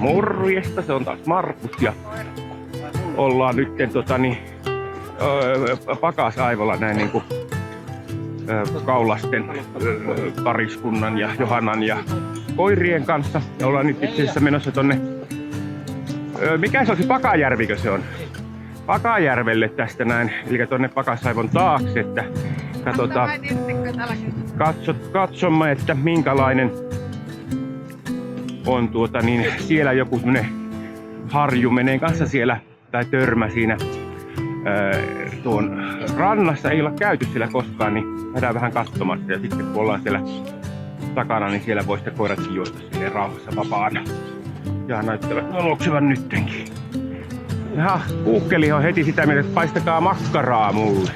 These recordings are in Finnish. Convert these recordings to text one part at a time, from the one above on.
Morjesta, se on taas Markus ja ollaan nyt pakasaivolla näin niinku Kaulasten pariskunnan ja Johannan ja koirien kanssa. Ja ollaan nyt itse asiassa menossa tonne, mikä se on se Pakajärvikö se on? Pakajärvelle tästä näin, eli tonne Pakasaivon taakse, että katsomme, että minkälainen on siellä joku semmonen harju menee kanssa siellä, tai törmä siinä tuon rannassa, ei olla käyty siellä koskaan, niin käydään vähän katsomassa ja sitten kun ollaan siellä takana, niin siellä voi sitten koiratkin juosta silleen rauhassa vapaana. Ja näyttävät noloksevan nyttenkin. Ja kuukkeli on heti sitä mieltä, että paistakaa makkaraa mulle.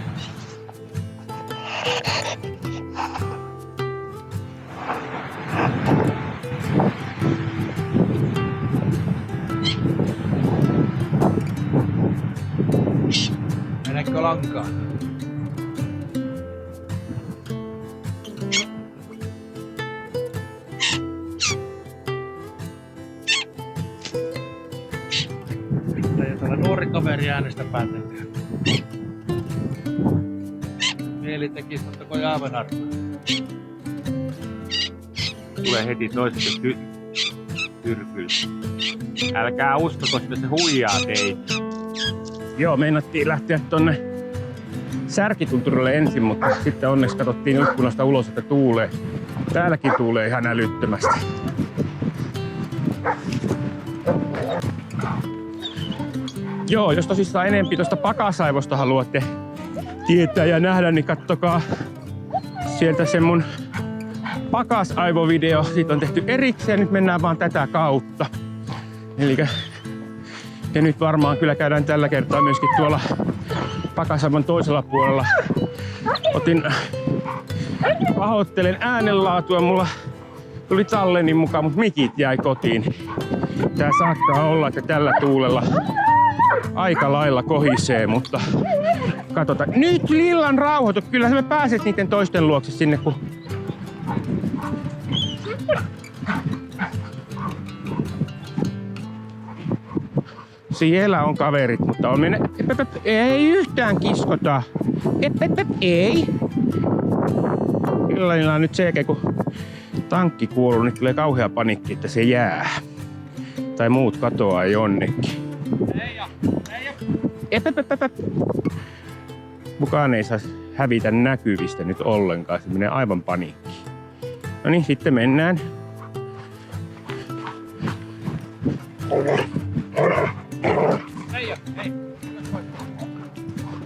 Meneekö lankaan? Tällä nuori kaveri äänestä päätetään. Mieli tekisi, mutta kun aivan arvoa. Tulee heti toiset tyrkyllä. Älkää uskoko, että se huijaa teitä. Joo, meinattiin lähteä tonne Särkitunturille ensin, mutta sitten onneksi katsottiin ikkunasta ulos, että tuulee. Täälläkin tuulee ihan älyttömästi. Joo, jos tosissaan enempi tuosta Pakasaivosta haluatte tietää ja nähdä, niin kattokaa sieltä se mun Pakasaivovideo. Siitä on tehty erikseen, nyt mennään vaan tätä kautta. Elikkä ja nyt varmaan kyllä käydään tällä kertaa myöskin tuolla Pakasaivon toisella puolella. Pahoittelen äänenlaatua, mulla tuli tallennin mukaan, mutta mikit jäi kotiin. Tää saattaa olla, että tällä tuulella aika lailla kohisee, mutta katsotaan. Nyt Lillan rauhoitu, kyllä me pääset niiden toisten luokse sinne, kun siellä on kaverit, mutta on mennä. Ei yhtään kiskota. Ei. Illalla on nyt se, kun tankki kuoluu, niin tulee kauhea panikki, että se jää. Tai muut katoaa jonnekin. Kukaan ei saa hävitä näkyvistä nyt ollenkaan. Se menee aivan paniikkiin. No niin, sitten mennään.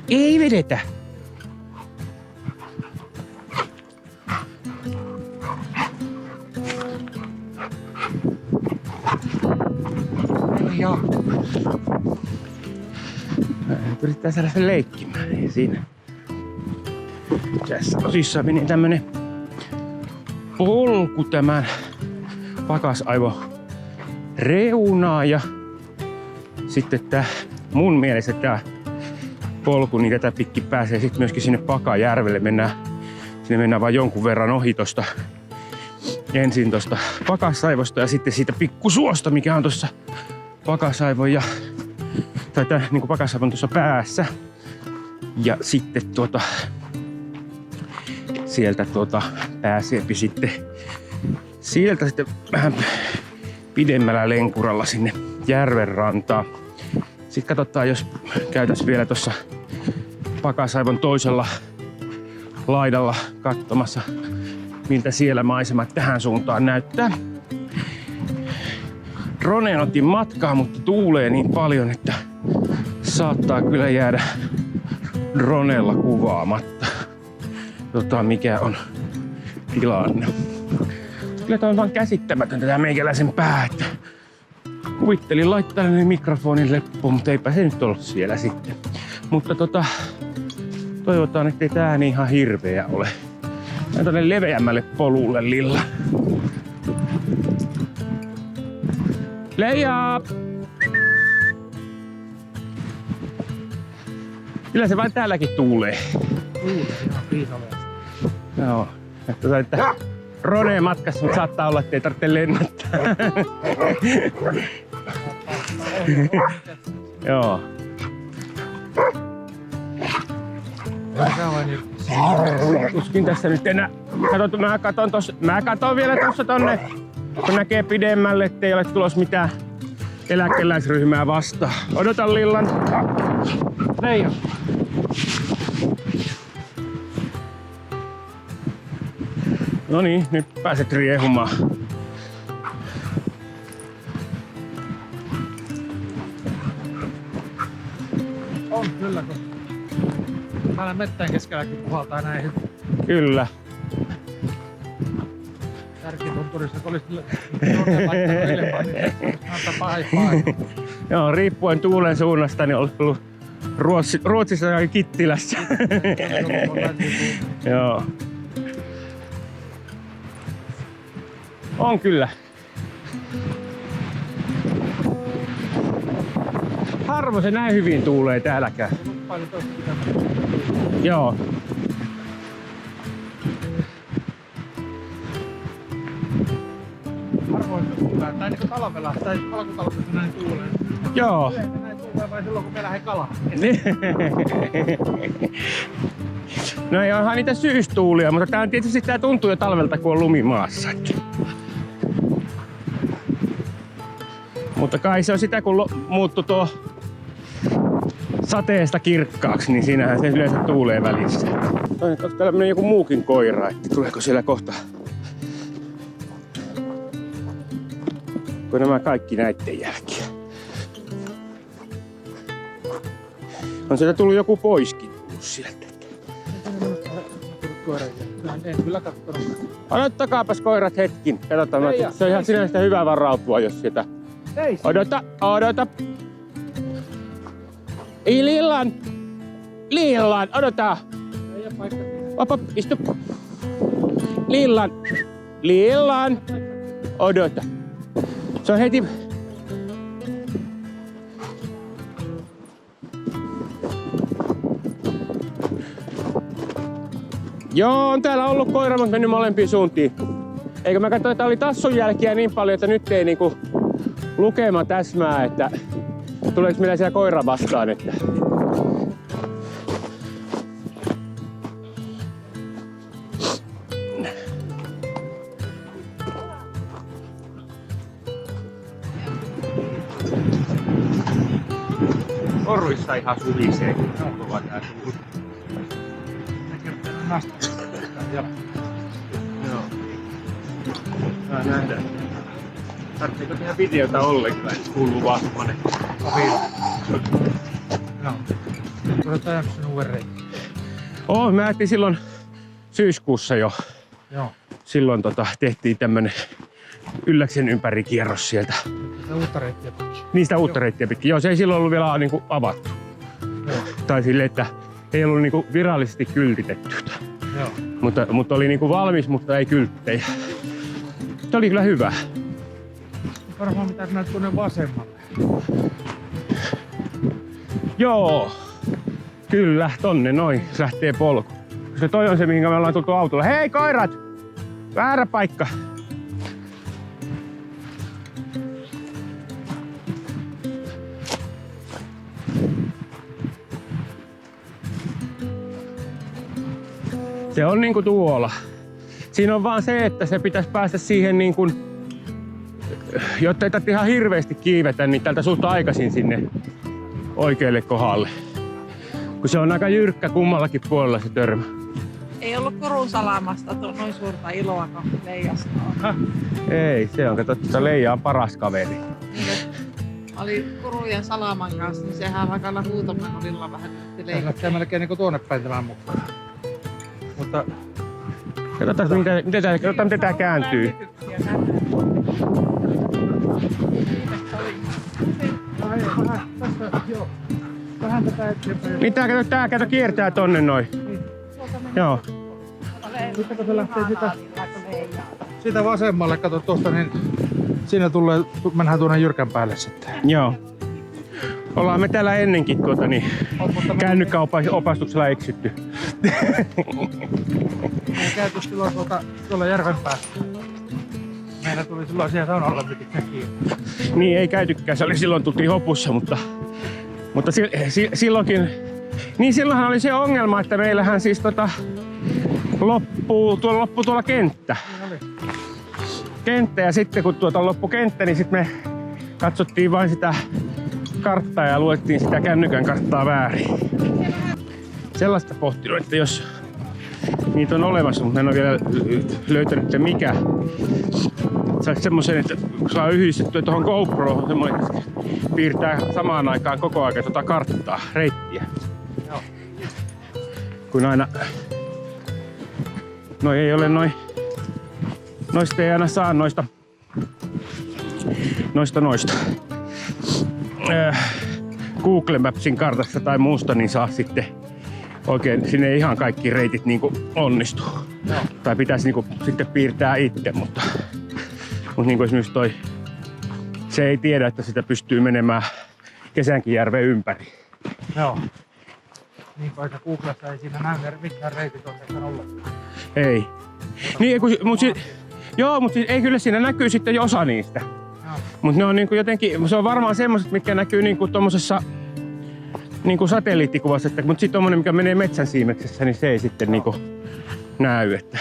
Ei vedetä. Joo. Yritetään saada sen leikkimään. Ei siinä. Tässä tosissaan meni tämmönen polku tämän Pakasaivo reunaa ja sitten tää mun mielestä tää polku, niin tätä pitkin pääsee sitten myöskin sinne Pakajärvelle. Sinne mennään vaan jonkun verran ohi tosta. Ensin tosta Pakasaivosta ja sitten siitä pikkusuosta, mikä on tossa Pakasaivon tai tää niinku Pakasaivon tuossa päässä. Ja sitten sieltä pääseepi sitten sieltä sitten vähän pidemmällä lenkuralla sinne järven rantaan. Sitten katsotaan, jos käytäisiin vielä tuossa Pakasaivon toisella laidalla katsomassa, miltä siellä maisemat tähän suuntaan näyttää. Droneen otin matkaa, mutta tuulee niin paljon, että saattaa kyllä jäädä droneella kuvaamatta. Mikä on tilanne. Kyllä tämä on vaan käsittämätöntä tämä meikäläisen pää, että kuvittelin laittaa mikrofonin leppuun, mutta eipä se nyt ollut siellä sitten. Mutta toivotaan, ettei tää niin ihan hirveä ole. Mennään tonne leveämmälle polulle, Lilla. Leija! Kyllä se vain täälläkin tuulee. Tuulee ihan piisaleesti. Joo. Että Roneen matkassa, mutta saattaa olla, ettei tarvitse lennättää. Joo. Tuskin tässä nyt enää. Mä katon vielä tossa tonne, kun näkee pidemmälle, ettei ole tulossa mitään eläkeläisryhmää vastaan. Odotan Lillan. Leija. No niin, nyt pääset riehumaan. On kyllä, kun täällä mettään keskelläkin puhaltaa näin. Kyllä. Kärkitunturissa, kun olisi laittanut ilmaan, niin antaa paikkaa. Joo, riippuen tuulen suunnasta, niin olisi tullut Ruotsissa ja Kittilässä. Joo. On kyllä. Harvoin se näin hyvin tuulee täälläkään. Joo. Harvoin se tuulee. Tai niinku talvella, tai alkutalvella näin tuulee. Joo. Yleensä näin tuulee vai silloin, kun me lähden kalaan. No ei onhan niitä syystuulia, mutta tää on tietysti tää tuntuu jo talvelta, kun on lumi maassa. Mutta kai se on sitä, kun muuttui tuo sateesta kirkkaaksi, niin siinähän se yleensä tuulee välissä. Onko täällä menee joku muukin koira, että tuleeko siellä kohta? Kun nämä kaikki näitten jälkiä. On sieltä tullut joku poiskin sieltä. En kyllä kattonut. Odottakaapas koirat hetkin. Katsotaan, se on ihan sinänsä hyvä varautua, jos sieltä... Odota. Ei Lillan! Odota! Ei ole paikka. Op, istu. Lillan! Odota. Se on heti... Joo, on täällä ollut koira, mutta mennyt molempiin suuntiin. Eikö mä katsoin, että oli tassun jälkiä niin paljon, että nyt ei niinku lukema täsmää, että tuleeko meillä siellä koira vastaan, että... Koruissa ihan suhisee, kun on kova tää tuuli. Joo. Saa nähdä. Tarvitseeko tehdä videota ollenkaan, että kuuluu vaan semmonen Joo. Otetaan jakson uuden reikin. mä ajattelin silloin syyskuussa jo. Joo. Silloin tehtiin tämmönen Ylläksen ympärikierros sieltä. Sitä uutta reittiä pitkin. Niistä uutta reittiä pitkin. Joo, se ei silloin ollut vielä niinku avattu. Joo. Tai silleen, että ei ollut niinku virallisesti kyltitetty. Joo. Mutta oli niinku valmis, mutta ei kylttejä. Se oli kyllä hyvä. Varmaan pitää mennä tuonne vasemmalle. Joo, kyllä, tonne noin lähtee polku. Se toi on se, mihin me ollaan tultu autolla. Hei koirat! Väärä paikka! Se on niinku tuolla. Siinä on vaan se, että se pitäisi päästä siihen niinku, jotta ei tarvitse ihan hirveästi kiivetä, niin tältä suht aikaisin sinne oikealle kohdalle. Kun se on aika jyrkkä kummallakin puolella se törmä. Ei ollut Kurun salamasta noin suurta iloa kuin Leijasta on. Ei, se on, kato, että Leija on paras kaveri. Oli Kurujen salaman kanssa, niin sehän vaikka huutamaan olilla vähän nyt Tää lähtee melkein niinku tuonne päin tämän mukaan. Mutta Katsotaan, miten tää kääntyy. vähän tätä eteenpäin. Niin tää kato kiertää tonne noin. Joo. Sitten kun se lähtee siitä vasemmalle, kato tuosta, niin siinä mennään tuonne jyrkän päälle sitten. Joo. Ollaan me täällä ennenkin kännykkäopastuksella eksytty. Me käyty silloin tuolla järven päässä. meillä tuli silloin siihen saunan lämmityksen kiinni. Niin ei käytykään, se oli silloin tultiin hopussa, mutta silloinkin... Niin silloinhan oli se ongelma, että meillähän siis loppuu tuolla kenttä. Kenttä ja sitten kun loppui kenttä, niin sitten me katsottiin vain sitä karttaa ja luettiin sitä kännykän karttaa väärin. Sellaista pohtinut, että jos niitä on olemassa, mutta en ole vielä löytänyt, että mikä. Saisi semmoisen, että saa yhdistettyä tuohon GoProon semmoinen, että piirtää samaan aikaan koko ajan karttaa, reittiä. Joo. Kun aina... No ei ole noista ei aina saa noista Google Mapsin kartasta tai muusta, niin saa sitten oikein, sinne ei ihan kaikki reitit niinku onnistu. Joo. Tai pitäisi niinku sitten piirtää itse, mutta niinku esimerkiksi se ei tiedä, että sitä pystyy menemään Kesänkijärven ympäri. Joo. Niin kuin että Googlessa ei siinä näy mitään reitit oikeastaan ollenkaan. Ei. Niin, mutta ei kyllä siinä näkyy sitten jo osa niistä. Mutta ne on niinku jotenkin, se on varmaan semmoset, mitkä näkyy niinku tommosessa niinku satelliittikuvassa, mutta sitten tommonen, mikä menee metsän siimeksessä, niin se ei sitten niinku näy. Että.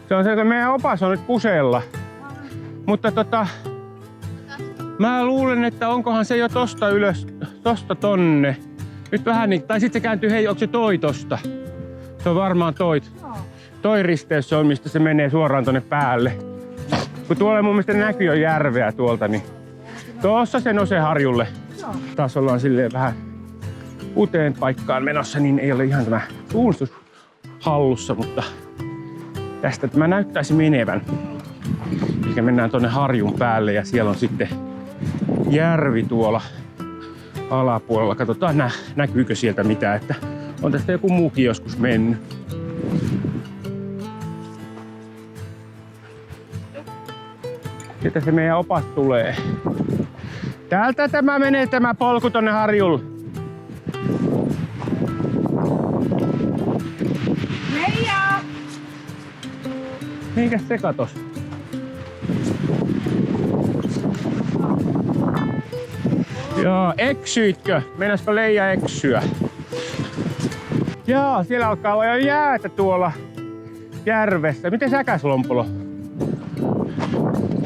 Se on se, että meidän opas on nyt Kuseella. Mutta mä luulen, että onkohan se jo tosta ylös, tosta tonne. Nyt vähän niin, tai sitten se kääntyy, hei, onko se toi tosta? Se on varmaan toi risteys se on, mistä se menee suoraan tonne päälle. Kun tuolla mun mielestä näkyy jo järveä tuolta, niin tuossa se nousee harjulle. Taas ollaan silleen vähän uuteen paikkaan menossa, niin ei ole ihan tämä suunnistus hallussa, mutta tästä tämä näyttäisi menevän. Eli mennään tonne harjun päälle ja siellä on sitten järvi tuolla alapuolella. Katsotaan näkyykö sieltä mitään, että on tästä joku muukin joskus mennyt. Sieltä se meidän opas tulee. Täältä tämä menee tämä polku tonne harjulle. Meija! Mihinkäs se katos? Joo, eksyitkö? Meinasiko Leija eksyä? Joo, siellä alkaa olla jo jäätä tuolla järvessä. Miten säkäslompolo? Se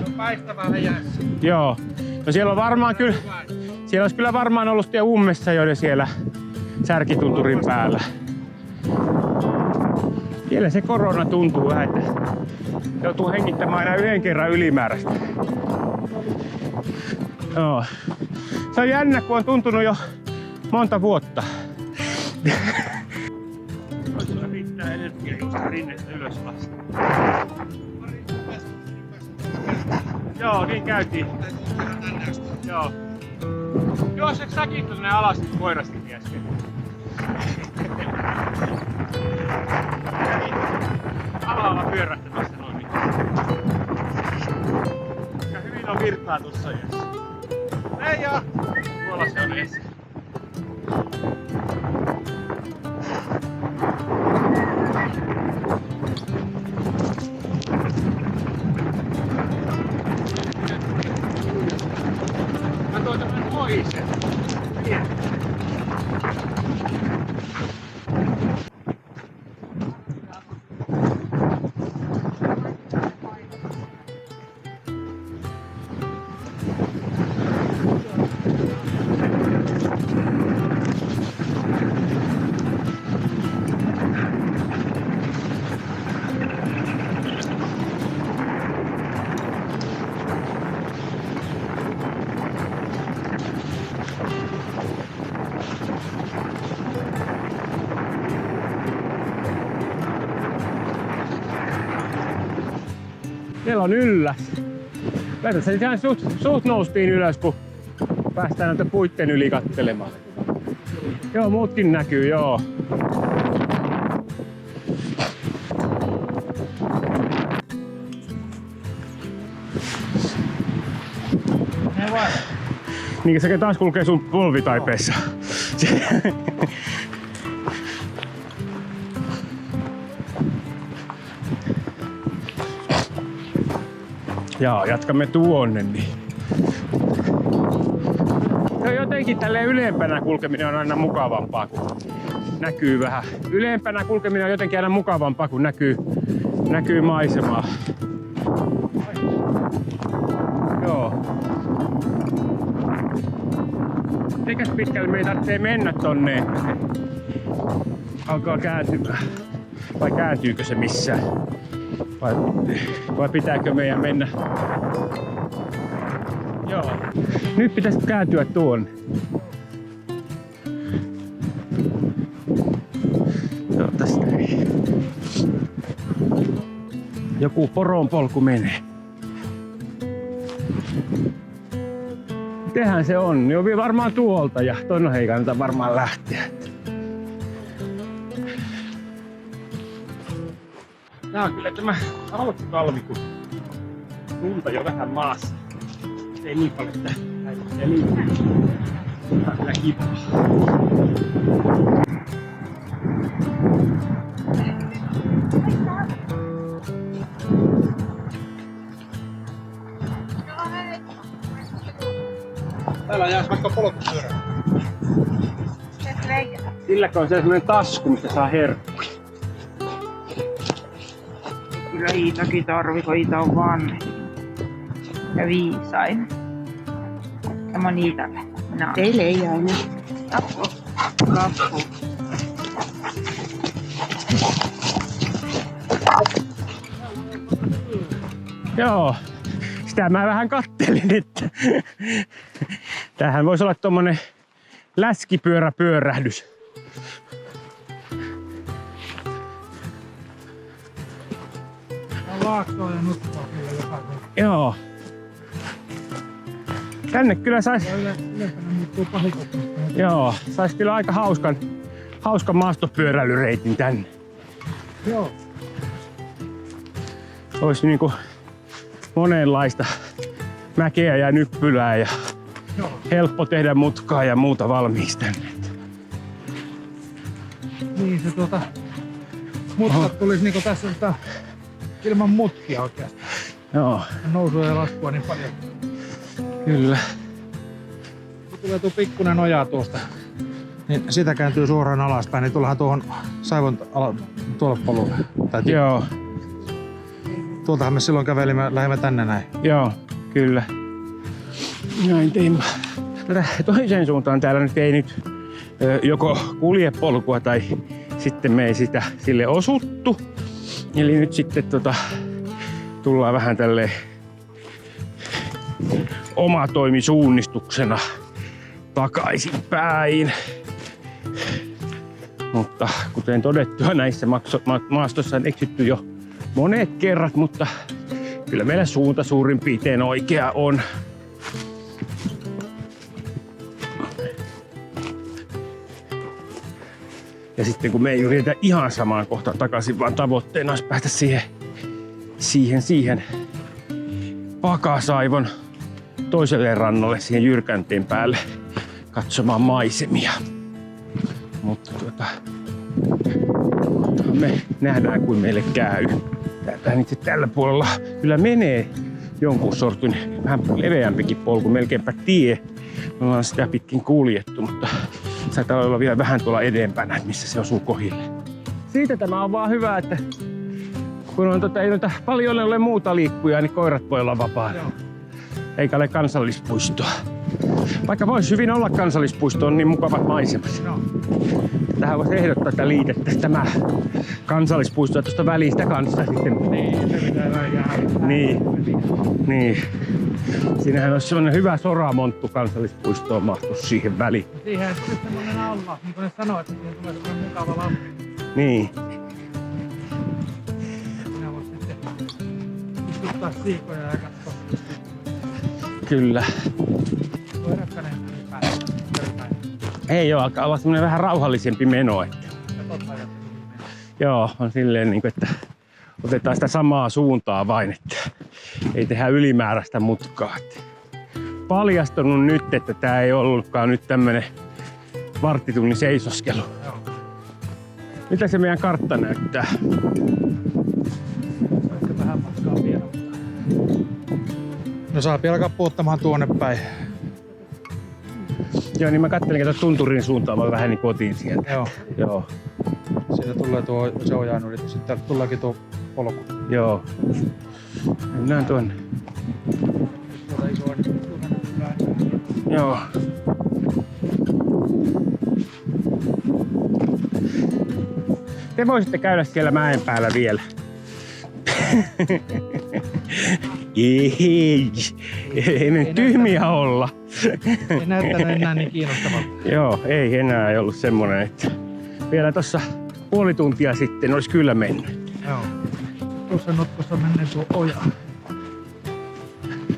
on paistavaa jäässä. Joo. No siellä on varmaan kyllä... Siellä olisi kyllä varmaan ollut siellä ummessa jo siellä särkitunturin päällä. Siellä se korona tuntuu vähän, että joutuu hengittämään aina yhden kerran ylimääräistä. Joo. Se on jännä, kun on tuntunut jo monta vuotta. Toisella riittää energiaa just rinnettä ylös vasta. Joo, niin käytiin. Joo. Juoseeko säkin tuonne alas koirastikin äsken? Alalla pyörähtämässä noin niin. Ja hyvin on virtaa tuossa jässä. Leija! Tuolla se on edessä. Mä tuon tämän moisen. Pieni. Siellä on ylläs. Tässä ihan suht noustiin ylös, kun päästään näitä puitten yli kattelemaan. Joo, muutkin näkyy, joo. Niin se taas kulkee sun polvitaipeessa. Ja jatkamme tuonne. Niin. Se on jotenkin tälleen ylempänä kulkeminen on aina mukavampaa, kun näkyy vähän. Ylempänä kulkeminen on jotenkin aina mukavampaa, kun näkyy maisemaa. Joo. Eikäs pitkälle me ei tarvitse mennä tonne, että se alkaa kääntymään. Vai kääntyykö se missään? Vai pitääkö meidän mennä? Joo. Nyt pitäisi kääntyä tuonne. Joo, tästä ei. Joku poronpolku menee. Mitenhän se on? Joo, varmaan tuolta ja tonne ei kannata varmaan lähteä. Tää on kyllä tämä alkutalvi, kun lunta jo vähän maassa. Ei niin paljon sitä ja liikkuu. Tää on kyllä kivaa. Täällä jäisi vaikka polkupyörä. Silläkö on sellainen tasku, mistä saa herkkuja. Kyllä Iitakin tarvii, kun Iita on vanha ja viisain. Tämä on Iitalle. Teille ei aina. Tappo. Tappo. Joo, sitä mä vähän kattelin, että tämähän voisi olla tommonen läskipyöräpyörähdys. Laaksoa ja nuttua kyllä jokaisen. Joo. Tänne kyllä sais... Ylempänä muuttuu pahikoksi. Joo, sais kyllä aika hauskan maastopyöräilyreitin tänne. Joo. Olisi niinku monenlaista mäkeä ja nyppylää ja Joo. helppo tehdä mutkaa ja muuta valmiiksi tänne. Niin se mutkat tulisi niinku tässä ilman mutkia oikeastaan. Joo, Nousua ja laskua niin paljon. kyllä. Kun tulee tuo pikkunen oja tuosta, niin sitä kääntyy suoraan alaspäin, niin tullahan tuohon Saivon tuolle polulle. Joo, Tuoltahan me silloin kävelimme, lähdemme tänne näin. joo, kyllä. Näin teimme. Toiseen suuntaan täällä nyt ei nyt joko kulje polkua tai sitten me ei sitä sille osuttu. Eli nyt sitten tullaan vähän tälleen omatoimisuunnistuksena takaisinpäin. Mutta kuten todettua, näissä maastossa on eksytty jo monet kerrat, mutta kyllä meillä suunta suurin piirtein oikea on. Ja sitten kun me ei yritetä ihan samaan kohtaan takaisin, vaan tavoitteena olisi päästä siihen Pakasaivon toiselle rannalle, siihen jyrkänteen päälle katsomaan maisemia. Mutta me nähdään, kuin meille käy. Täältä itse tällä puolella kyllä menee jonkun sortin vähän leveämpikin polku, melkeinpä tie. Me ollaan sitä pitkin kuljettu, mutta saattaa olla vielä vähän tuolla edempänä, missä se osuu kohille. Siitä tämä on vaan hyvä, että kun on ei noita paljon ole muuta liikkuja, niin koirat voi olla vapaana. Eikä ole kansallispuistoa. Vaikka voisi hyvin olla kansallispuisto, on niin mukavat maisemat. No. Tähän voisi ehdottaa, että liitettäisiin tämä kansallispuisto tuosta välistä kanssa sitten. Niin, se pitää vähän. Niin. Siinähän olisi sellainen hyvä soramonttu kansallispuistoon mahtuisi siihen väliin. Siihen sitten semmoinen alla, niin kuin ne sanoo, että siihen tulee semmoinen mukava lampi. Niin. Minä voisi sitten istuttaa siikoja ja katsoa. Kyllä. Koirakkanen päällä. Ei oo, alkaa olla semmoinen vähän rauhallisempi meno. Että. Joo, on silleen niin kuin, että otetaan sitä samaa suuntaa vain, että ei tehdä ylimääräistä mutkaa. Paljastunut nyt, että tää ei ollutkaan nyt tämmönen varttitunnin seisoskelu. Joo. Mitä se meidän kartta näyttää? Ehkä vähän matkaa vielä. No saapi alkaa puuttamaan tuonne päin. Joo, niin mä kattelin, että tunturin suuntaan mä vähän niin kotiin sieltä. Joo. Joo. Siitä tulee tuo se ojan yritys. Sitten täältä tuleekin tuo polku. Joo. Mennään tuonne. Tuota isoa Joo. Te voisitte käydä siellä mäen päällä vielä. Ei me tyhmiä olla. ei näyttänyt enää niin kiinnostavalta. Joo, ei enää ollut semmonen, että vielä tossa puoli tuntia sitten olisi kyllä mennyt. Joo. Tuossa notkossa menneen tuo oja.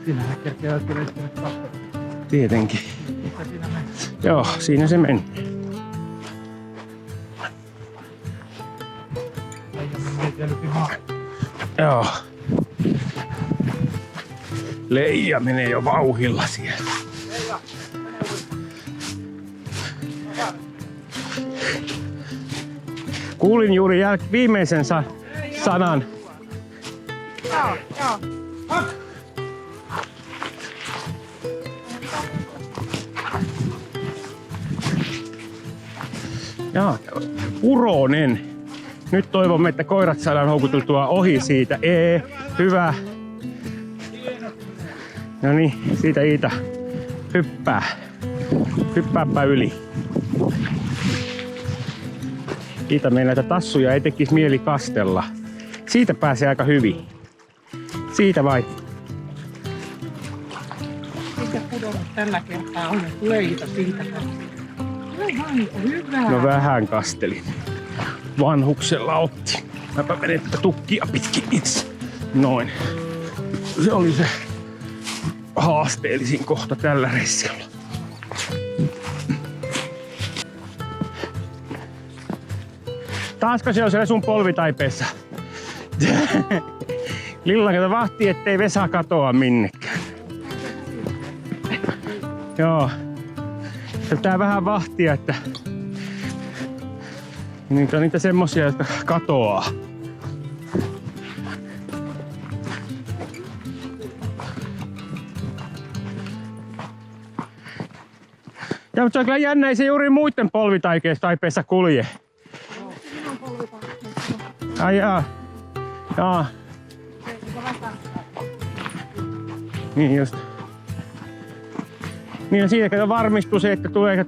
Siinähän kerkeää kyllä itse katsoa. Tietenkin. Mitä siinä menee? Joo, siinä se meni. Eikä menee vielä maa. Joo. Leija menee jo vauhilla siellä. Kuulin juuri viimeisen sanan. Joo, joo. Jaa, Uronen. Nyt toivomme, että koirat saadaan houkuteltua ohi siitä. Hyvä. No niin, siitä Iita hyppää. Hyppääpä yli. Iita, meillä näitä tassuja ei tekisi mieli kastella. Siitä pääsee aika hyvin. Siitä vai? Mikä pudonnut tällä kertaa on? Tulee Iita siitä. Aivan, hyvä. No vähän kastelin. Vanhuksella otti. Mäpä menen tätä tukkia pitkin itse. Noin. Se oli se haasteellisin kohta tällä reissulla. Taasko se on siellä sun polvitaipeessa? Lilla, kato vahtii, ettei Vesa katoa minnekään. Joo. Pitää vähän vahtia, että niitä on niitä semmosia, jotka katoaa. Ja mutta se on kyllä jännä, ei se juuri muiden polvitaipeissa kulje. Ai jaa. Jaa. Niin just. Niin on siitä, että varmistuu se, että tulee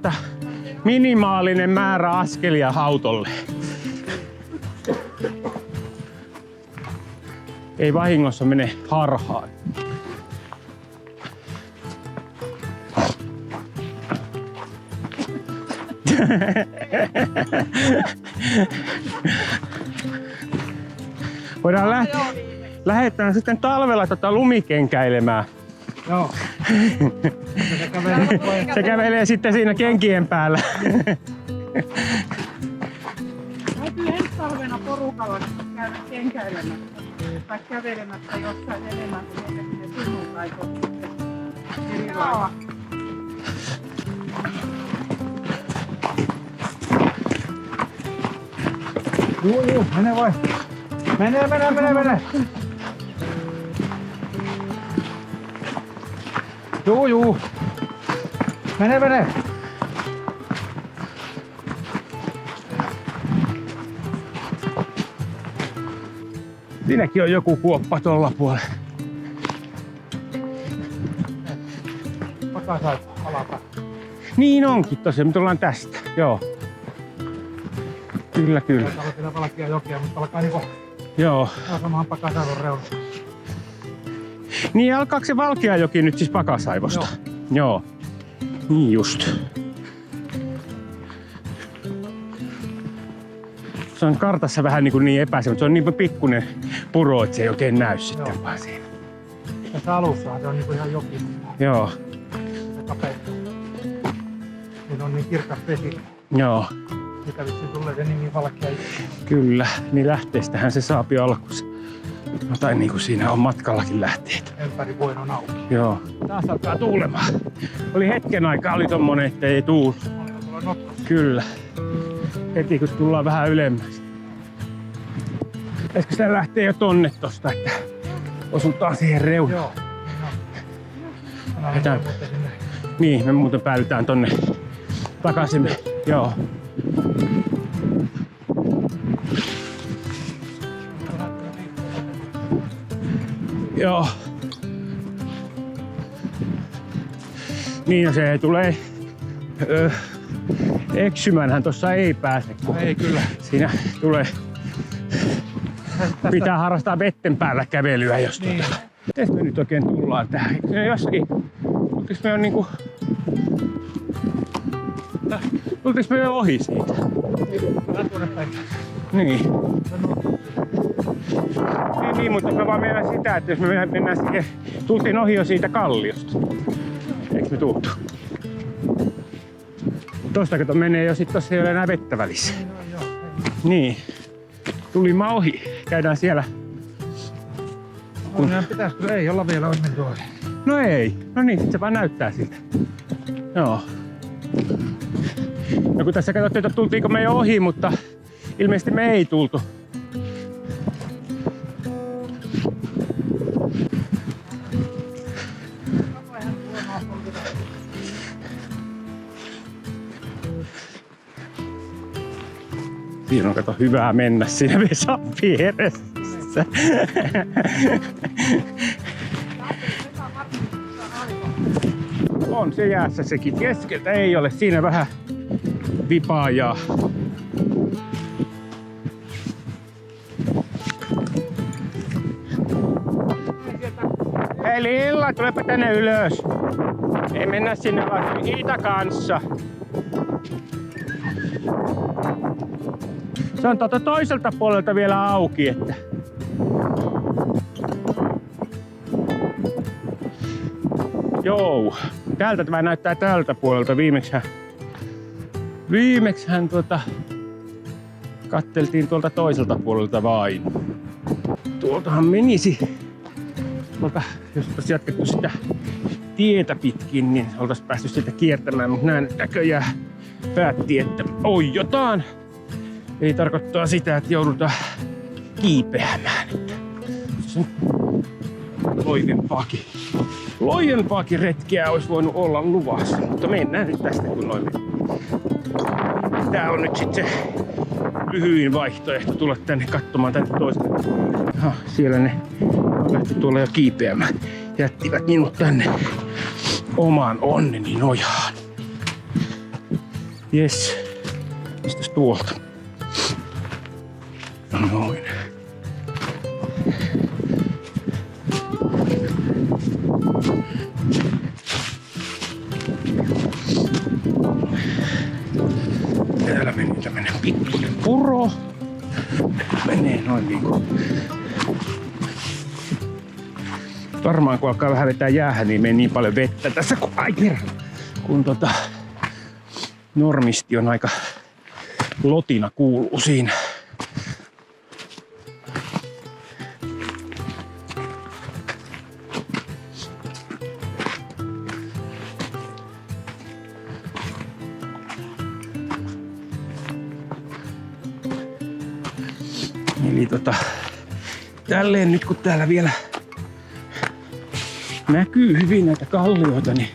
minimaalinen määrä askelia autolle. Ei vahingossa mene harhaan. Voidaan lähettää sitten talvella lumikenkäilemään. Joo. Se kävelee sitten siinä kenkien päällä. Täytyy ensi talvena porukalla käydä kenkäilemättä tai kävelemättä jossain enemmän kuin sinne sunnuntai eri lailla. Juu, mene vai. Mene. Juu. Mene. Siinäkin on joku kuoppa tuolla puolella. Pakasaipa alapäin. Niin onkin tosiaan, me tullaan tästä. Joo. Kyllä. Täällä on kyllä valkia jokia, mutta alkaa niinku Joo. samaan Pakasaivon reunassa. Niin alkaako se Valkeajoki nyt siis Pakasaivosta? Joo. Niin just. Se on kartassa vähän niin epäselvä, mutta se on niin pikkuinen puro, että se ei oikein näy sitten vaan siinä. Tässä alussahan se on niinku ihan joki. Joo. Se kapeita. Siinä on niin kirkas vesi. Joo. Mitä vitsi tulee se nimi Valkeajoki. Kyllä. Niin lähteestähän se saapi alkuunsa. Tai niin kuin siinä on matkallakin lähteet. Ympäri vuoden on auki. Joo. Taas alkaa tuulemaan. Oli hetken aikaa, oli tommonen, että ei tuule. Kyllä. Heti kun tullaan vähän ylemmäs. Pitäisikö sitä lähteä jo tonne tosta, että osutaan siihen reunaan? Joo. Lähdetään. Niin, me muuten päädytään tonne takaisin. Joo. Joo. Niin, no se tulee eksymänhän tossa ei pääse. Ei kyllä. Siinä tulee... Pitää harrastaa vetten päällä kävelyä, jos Niin. Miten me nyt oikein tullaan tähän? Eikö jossakin... Tultiinko me on niinku... Tultiinko me jo ohi siitä? Niin. Niin, mutta mä vaan mennään sitä, että jos me mennään siihen... Tultiin ohi jo siitä kalliosta. Eikö me tultu? Tosta kato menee jo sit tossa ei ole enää vettä välissä. Niin. Tulimme ohi. Käydään siellä. Kun pitäisikö ei olla vielä ohi menty ohi? No ei. No niin, sit se vaan näyttää siltä. Joo. No kun tässä katsottiin, että tultiinko me jo ohi, mutta ilmeisesti me ei tultu. Siinä on kato hyvää mennä siinä Vesan vieressä. On se jäässä sekin. Keskeltä ei ole. Siinä vähän vipaajaa. Hei Lilla, tulepa tänne ylös. Ei mennä sinne vaan Iita kanssa. Se on toiselta puolelta vielä auki, että... Joo, täältä tämä näyttää tältä puolelta. Viimeksihän katteltiin tuolta toiselta puolelta vain. Tuoltahan menisi. Tuolta, jos oltais jatkettu sitä tietä pitkin, niin oltais päästy sitä kiertämään, mutta näin näköjään päätti, että oijotaan. Ei tarkoittaa sitä, että joudutaan kiipeämään. Se loivempaakin retkeä olisi voinut olla luvassa, mutta mennään nyt tästä kun noin. Tää on nyt sitten se lyhyin vaihtoehto tulla tänne katsomaan tänne toiselle. Aha, siellä ne on lähti tuolla jo kiipeämään. Jättivät minut tänne omaan onneni nojaan. Jes, mistäs tuolta? Noin. Täällä meni tämmönen pikkuinen puro. Menee noin niinku. Varmaan kun alkaa vähän vetää jäähän, niin menee niin paljon vettä tässä kun normisti on aika lotina kuuluu siinä. Eli tälleen nyt kun täällä vielä näkyy hyvin näitä kallioita, niin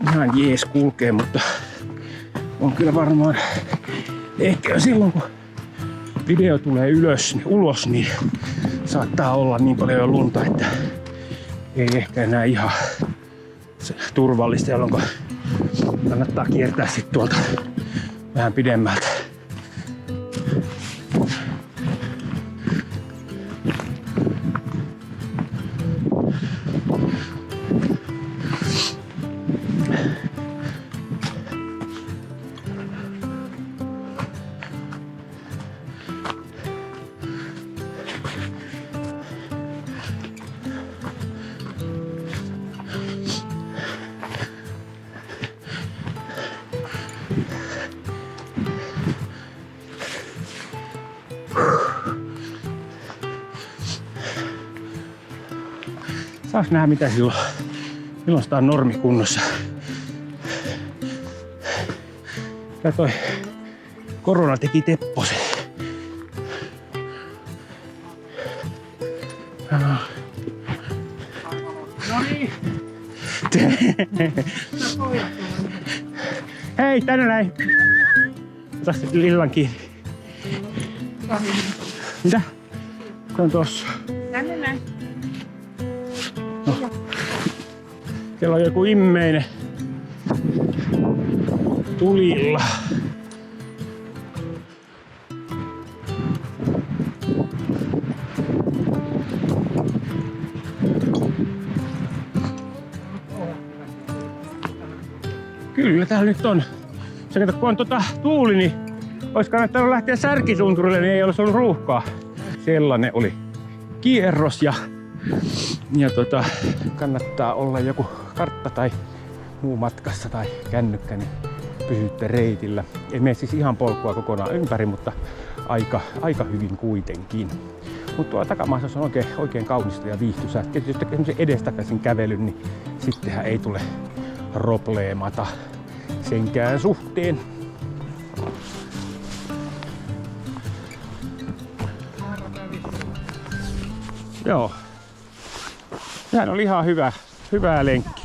ihan jees kulkee, mutta on kyllä varmaan ehkä jo silloin kun video tulee ulos, niin saattaa olla niin paljon jo lunta, että ei ehkä enää ihan turvallista, jolloin kannattaa kiertää sitten tuolta vähän pidemmältä. Saas nähdä mitä milloin sitä on normi kunnossa. Ja toi korona teki tepposen. No niin. Hei, tänne näin. Ota se lillan kiinni. Mitä? Se on tossa. Tänne näin. Siellä on joku immeinen tulilla. Kyllä täällä nyt on. Se kato, kun on tuuli, niin olisi kannattanut lähteä Särkitunturille, niin ei olisi ollut ruuhkaa. Sellainen oli kierros ja kannattaa olla joku kartta tai muu matkassa tai kännykkä, niin pysytte reitillä. Ei mene siis ihan polkua kokonaan ympäri, mutta aika hyvin kuitenkin. Mutta tuolla takamaassa on oikein kaunista ja viihtyisää. Tietysti jos tekee edestakaisin kävelyn, niin sittenhän ei tule probleemata senkään suhteen. Joo. Sehän oli ihan hyvää lenkkiä.